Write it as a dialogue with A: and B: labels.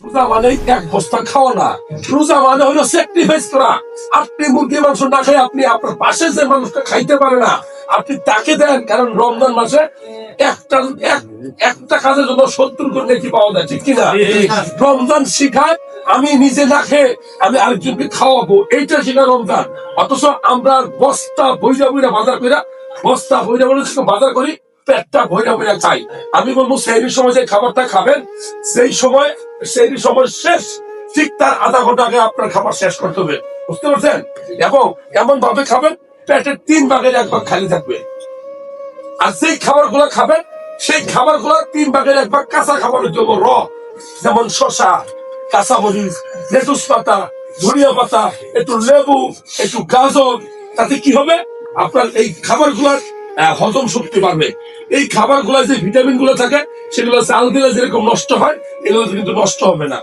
A: রোজা মানে এক বস্তা খাওয়া না, রোজা মানে হলো স্যাক্রিফাইস করা। আপনি মুরগি মাংস না খাই, আপনি আপনার পাশে যে মানুষটা খাইতে পারে না আপনি তাকে দেন, কারণ রমজান মাসে একটা একটা কাজের জন্য 70 করে নেকি পাওয়া যায়, ঠিক কিনা? রমজান শিখায় আমি নিজে না খেয়ে আমি আরেকজনকে খাওয়াবো, এইটা শিখায় রমজান। অথচ আমরা বস্তা বইরা বইরা বাজার কইরা, বস্তা বইরা বইরা বাজার করি, পেটটা বইরা বইরা খাই। আমি বলবো সেহরির সময় যে খাবারটা খাবেন, সেই সময় সেহরির সময় শেষ, ঠিক তার আধা ঘন্টা আগে আপনার খাবার শেষ করতে হবে, বুঝতে পারছেন? এবং এমন ভাবে খাবেন পেটের 3 ভাগের 1 ভাগ খালি থাকবে। আর সেই খাবার গুলা খাবেন, সেই খাবার গুলা 3 ভাগের 1 ভাগ কাঁচা খাবারের জন্য র, যেমন শশা, কাঁচা মরিচ, লেটুস পাতা, ধনিয়া পাতা, একটু লেবু, একটু গাজর। তাতে কি হবে, আপনার এই খাবার গুলার হজম শক্তি বাড়বে। এই খাবার গুলা যে ভিটামিন গুলো থাকে সেগুলো চাল দিলে যেরকম নষ্ট হয়, এগুলো কিন্তু নষ্ট হবে না।